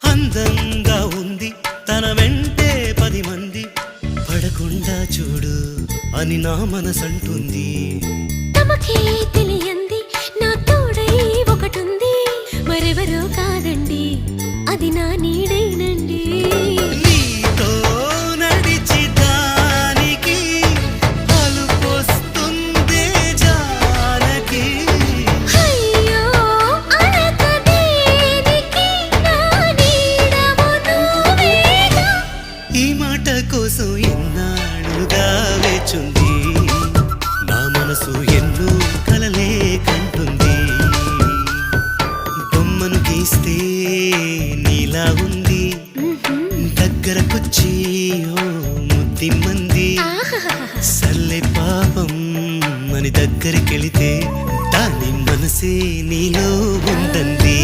అందంగా ఉంది తన వెంటే 10 మంది పడకుండా చూడు అని నా మనసంటుంది. తమకే తెలియంది నా తోడై ఒకటుంది, మరెవరో కాదండి అది నా నీడైనండి. నీతో నడిచి దానికి అలుపొస్తుందే జానకి. అయ్యో అనక దేనికి నా నీడవు నువ్వేగా. ఈ మాట కోసం ఎన్నాళ్ళుగా వేచుంది నా మనసు, ఎన్నో కలలే కంటుంది. బొమ్మను గీస్తే నీలా ఉంది, దగ్గరకొచ్చి ఓ ముద్దిమ్మంది. సల్లే పాపం అని దగ్గరికెళితే దాని మనసే నీలో ఉందంది.